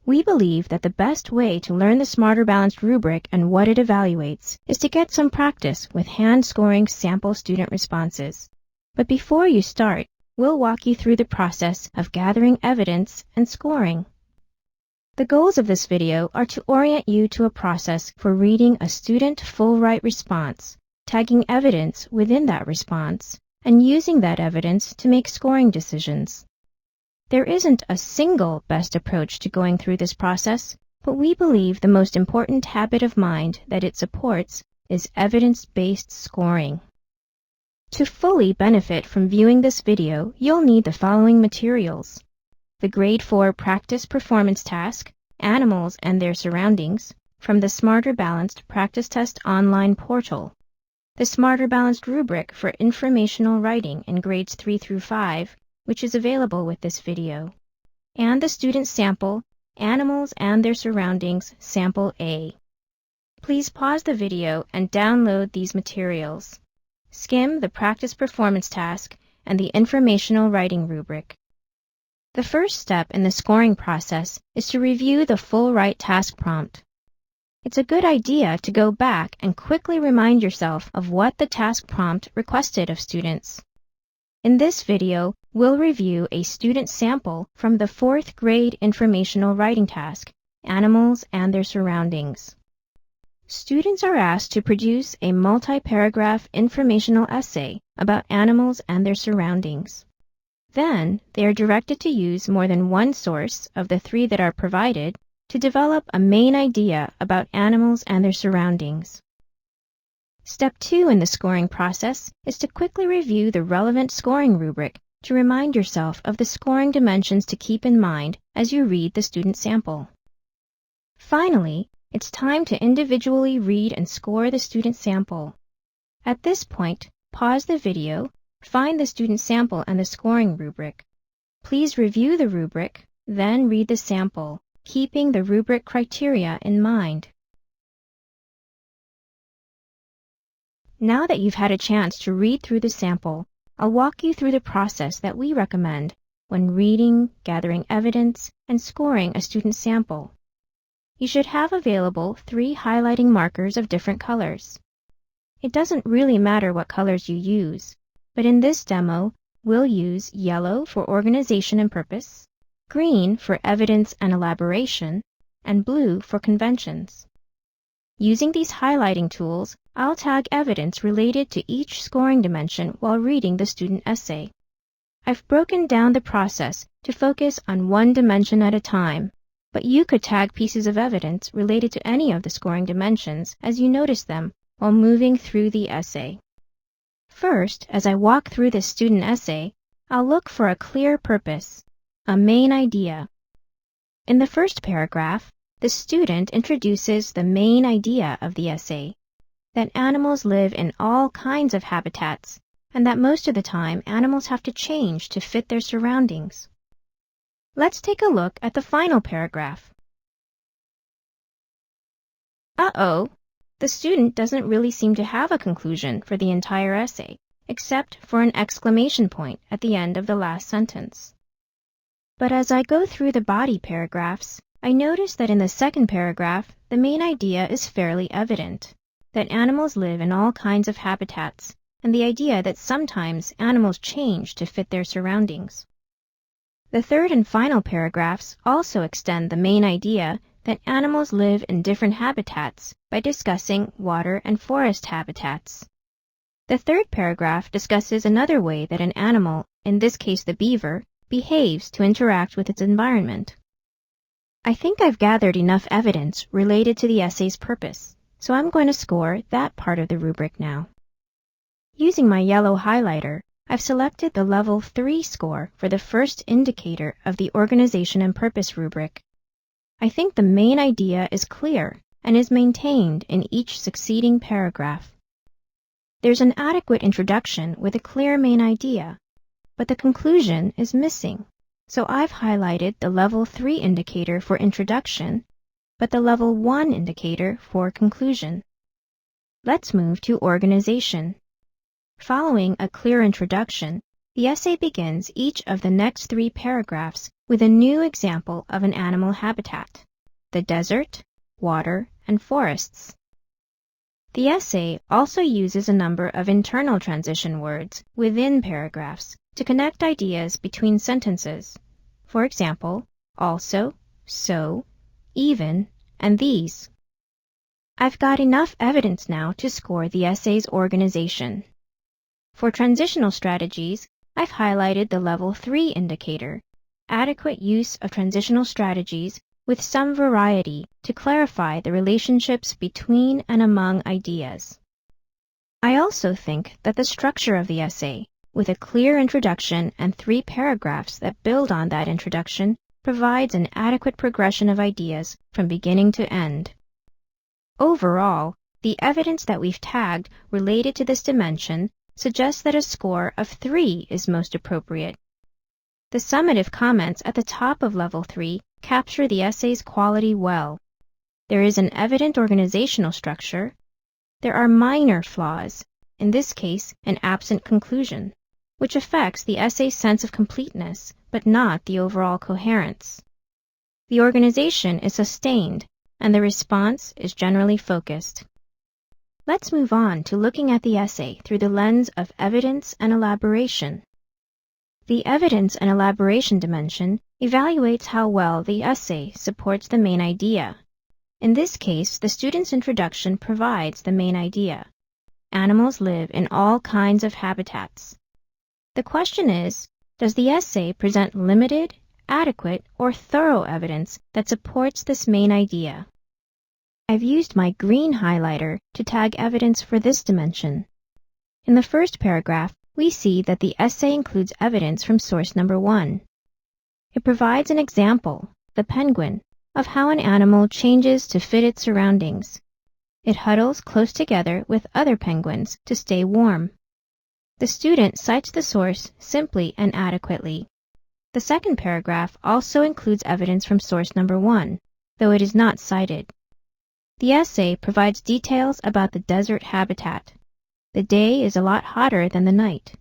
We believe that the best way to learn the Smarter Balanced rubric and what it evaluates is to get some practice with hand-scoring sample student responses. But before you start, we'll walk you through the process of gathering evidence and scoring. The goals of this video are to orient you to a process for reading a student full-write response, tagging evidence within that response, and using that evidence to make scoring decisions. There isn't a single best approach to going through this process, but we believe the most important habit of mind that it supports is evidence-based scoring. To fully benefit from viewing this video, you'll need the following materials: the Grade 4 Practice Performance Task, Animals and Their Surroundings, from the Smarter Balanced Practice Test online portal, the Smarter Balanced rubric for informational writing in grades 3 through 5, which is available with this video, and the student sample, Animals and Their Surroundings, Sample A. Please pause the video and download these materials. Skim the Practice Performance Task and the Informational Writing rubric. The first step in the scoring process is to review the full-write task prompt. It's a good idea to go back and quickly remind yourself of what the task prompt requested of students. In this video, we'll review a student sample from the 4th grade informational writing task, Animals and Their Surroundings. Students are asked to produce a multi-paragraph informational essay about animals and their surroundings. Then, they are directed to use more than one source of the 3 that are provided to develop a main idea about animals and their surroundings. Step 2 in the scoring process is to quickly review the relevant scoring rubric to remind yourself of the scoring dimensions to keep in mind as you read the student sample. Finally, it's time to individually read and score the student sample. At this point, pause the video, find the student sample and the scoring rubric. Please review the rubric, then read the sample, keeping the rubric criteria in mind. Now that you've had a chance to read through the sample, I'll walk you through the process that we recommend when reading, gathering evidence, and scoring a student sample. You should have available 3 highlighting markers of different colors. It doesn't really matter what colors you use, but in this demo, we'll use yellow for organization and purpose, green for evidence and elaboration, and blue for conventions. Using these highlighting tools, I'll tag evidence related to each scoring dimension while reading the student essay. I've broken down the process to focus on one dimension at a time, but you could tag pieces of evidence related to any of the scoring dimensions as you notice them while moving through the essay. First, as I walk through this student essay, I'll look for a clear purpose, a main idea. In the first paragraph, the student introduces the main idea of the essay, that animals live in all kinds of habitats, and that most of the time animals have to change to fit their surroundings. Let's take a look at the final paragraph. Uh-oh, the student doesn't really seem to have a conclusion for the entire essay, except for an exclamation point at the end of the last sentence. But as I go through the body paragraphs, I notice that in the second paragraph, the main idea is fairly evident, that animals live in all kinds of habitats, and the idea that sometimes animals change to fit their surroundings. The third and final paragraphs also extend the main idea that animals live in different habitats by discussing water and forest habitats. The third paragraph discusses another way that an animal, in this case the beaver, behaves to interact with its environment. I think I've gathered enough evidence related to the essay's purpose, so I'm going to score that part of the rubric now. Using my yellow highlighter, I've selected the Level 3 score for the first indicator of the Organization and Purpose rubric. I think the main idea is clear and is maintained in each succeeding paragraph. There's an adequate introduction with a clear main idea, but the conclusion is missing, so I've highlighted the Level 3 indicator for introduction, but the Level 1 indicator for conclusion. Let's move to organization. Following a clear introduction, The essay begins each of the next 3 paragraphs with a new example of an animal habitat: the desert, water, and forests. The essay also uses a number of internal transition words within paragraphs to connect ideas between sentences. For example, also, so, even, and these. I've got enough evidence now to score the essay's organization. For transitional strategies, I've highlighted the Level 3 indicator, adequate use of transitional strategies with some variety to clarify the relationships between and among ideas. I also think that the structure of the essay, with a clear introduction and 3 paragraphs that build on that introduction, provides an adequate progression of ideas from beginning to end. Overall, the evidence that we've tagged related to this dimension suggests that a score of 3 is most appropriate. The summative comments at the top of Level 3 capture the essay's quality well. There is an evident organizational structure. There are minor flaws, in this case an absent conclusion, which affects the essay's sense of completeness, but not the overall coherence. The organization is sustained, and the response is generally focused. Let's move on to looking at the essay through the lens of evidence and elaboration. The evidence and elaboration dimension evaluates how well the essay supports the main idea. In this case, the student's introduction provides the main idea. Animals live in all kinds of habitats. The question is, does the essay present limited, adequate, or thorough evidence that supports this main idea? I've used my green highlighter to tag evidence for this dimension. In the first paragraph, we see that the essay includes evidence from source number 1. It provides an example, the penguin, of how an animal changes to fit its surroundings. It huddles close together with other penguins to stay warm. The student cites the source simply and adequately. The second paragraph also includes evidence from source number 1, though it is not cited. The essay provides details about the desert habitat. The day is a lot hotter than the night,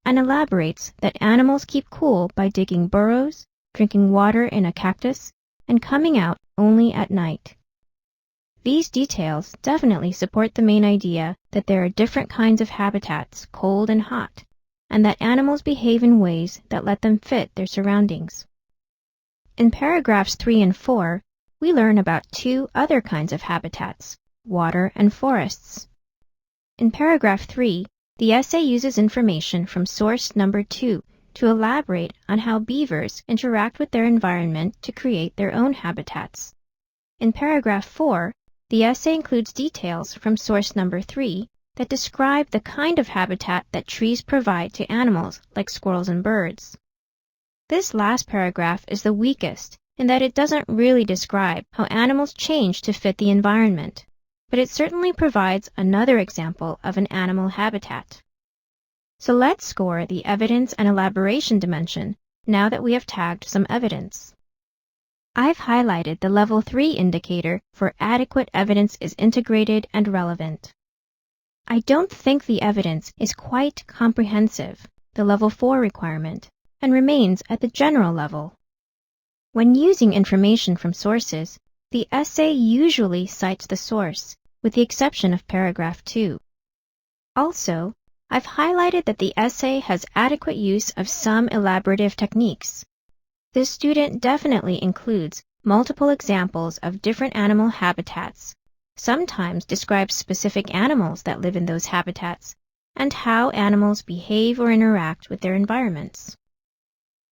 and elaborates that animals keep cool by digging burrows, drinking water in a cactus, and coming out only at night. These details definitely support the main idea that there are different kinds of habitats, cold and hot, and that animals behave in ways that let them fit their surroundings. In paragraphs 3 and 4, we learn about 2 other kinds of habitats, water and forests. In paragraph 3, the essay uses information from source number 2 to elaborate on how beavers interact with their environment to create their own habitats. In paragraph 4, the essay includes details from source number 3 that describe the kind of habitat that trees provide to animals like squirrels and birds. This last paragraph is the weakest in that it doesn't really describe how animals change to fit the environment, but it certainly provides another example of an animal habitat. So let's score the evidence and elaboration dimension now that we have tagged some evidence. I've highlighted the Level 3 indicator for adequate evidence is integrated and relevant. I don't think the evidence is quite comprehensive, the Level 4 requirement, and remains at the general level. When using information from sources, the essay usually cites the source, with the exception of paragraph 2. Also, I've highlighted that the essay has adequate use of some elaborative techniques. This student definitely includes multiple examples of different animal habitats, sometimes describes specific animals that live in those habitats, and how animals behave or interact with their environments.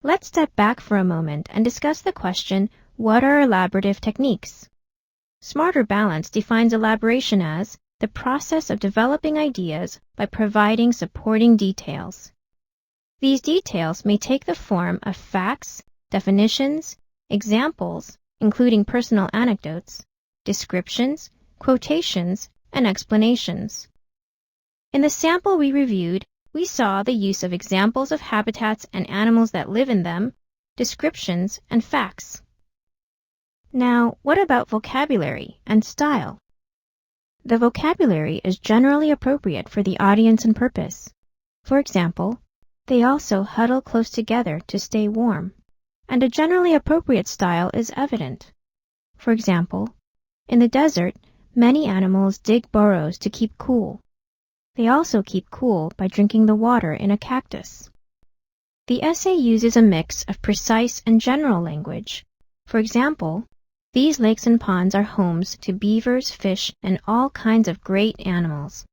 Let's step back for a moment and discuss the question, what are elaborative techniques? Smarter Balance defines elaboration as the process of developing ideas by providing supporting details. These details may take the form of facts, definitions, examples, including personal anecdotes, descriptions, quotations, and explanations. In the sample we reviewed, we saw the use of examples of habitats and animals that live in them, descriptions, and facts. Now, what about vocabulary and style? The vocabulary is generally appropriate for the audience and purpose. For example, They also huddle close together to stay warm, and a generally appropriate style is evident. For example, in the desert, many animals dig burrows to keep cool. They also keep cool by drinking the water in a cactus. The essay uses a mix of precise and general language. For example, these lakes and ponds are homes to beavers, fish, and all kinds of great animals.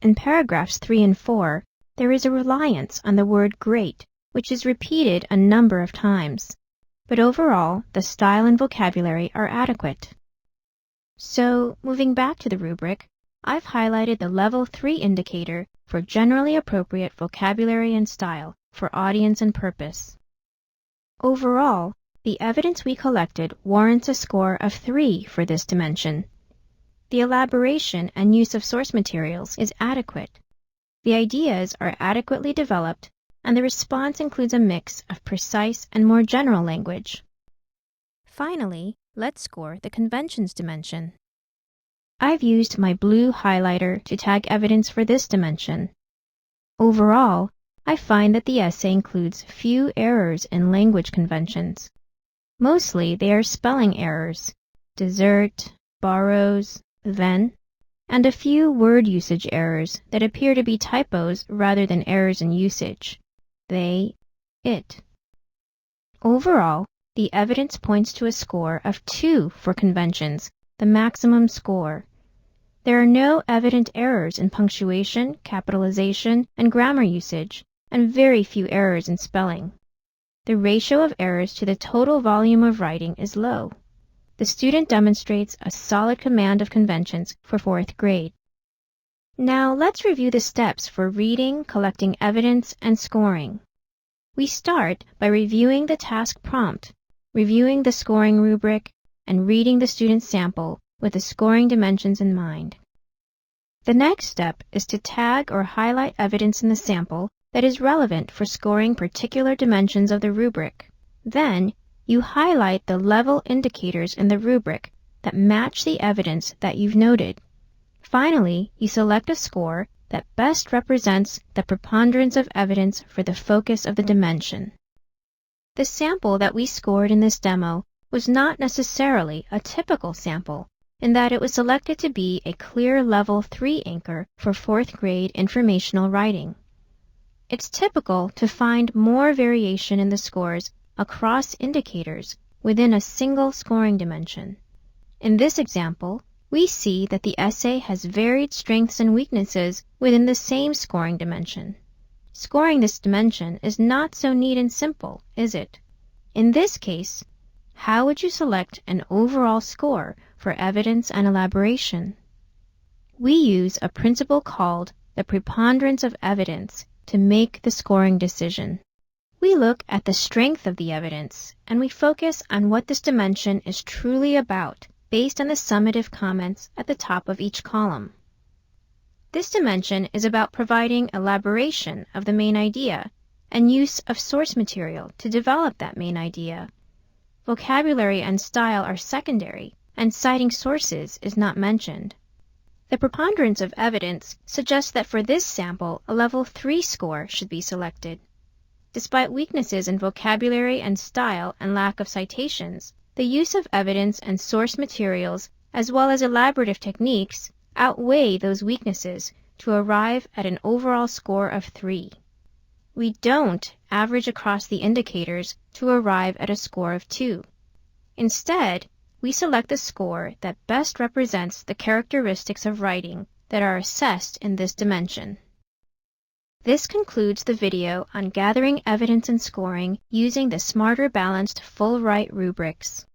In paragraphs 3 and 4, there is a reliance on the word great, which is repeated a number of times. But overall, the style and vocabulary are adequate. So, moving back to the rubric, I've highlighted the Level 3 indicator for generally appropriate vocabulary and style for audience and purpose. Overall, the evidence we collected warrants a score of 3 for this dimension. The elaboration and use of source materials is adequate. The ideas are adequately developed, and the response includes a mix of precise and more general language. Finally, let's score the conventions dimension. I've used my blue highlighter to tag evidence for this dimension. Overall, I find that the essay includes few errors in language conventions. Mostly they are spelling errors, desert, borrows, then, and a few word usage errors that appear to be typos rather than errors in usage. They, it. Overall, the evidence points to a score of 2 for conventions, the maximum score. There are no evident errors in punctuation, capitalization, and grammar usage, and very few errors in spelling. The ratio of errors to the total volume of writing is low. The student demonstrates a solid command of conventions for 4th grade. Now let's review the steps for reading, collecting evidence, and scoring. We start by reviewing the task prompt, reviewing the scoring rubric, and reading the student's sample with the scoring dimensions in mind. The next step is to tag or highlight evidence in the sample that is relevant for scoring particular dimensions of the rubric. Then, you highlight the level indicators in the rubric that match the evidence that you've noted. Finally, you select a score that best represents the preponderance of evidence for the focus of the dimension. The sample that we scored in this demo was not necessarily a typical sample, in that it was selected to be a clear Level 3 anchor for 4th grade informational writing. It's typical to find more variation in the scores across indicators within a single scoring dimension. In this example, we see that the essay has varied strengths and weaknesses within the same scoring dimension. Scoring this dimension is not so neat and simple, is it? In this case, how would you select an overall score for evidence and elaboration? We use a principle called the preponderance of evidence to make the scoring decision. We look at the strength of the evidence, and we focus on what this dimension is truly about based on the summative comments at the top of each column. This dimension is about providing elaboration of the main idea and use of source material to develop that main idea. Vocabulary and style are secondary, and citing sources is not mentioned. The preponderance of evidence suggests that for this sample, a Level 3 score should be selected. Despite weaknesses in vocabulary and style and lack of citations, the use of evidence and source materials, as well as elaborative techniques, outweigh those weaknesses to arrive at an overall score of 3. We don't average across the indicators to arrive at a score of 2. Instead, we select the score that best represents the characteristics of writing that are assessed in this dimension. This concludes the video on gathering evidence and scoring using the Smarter Balanced Full Write rubrics.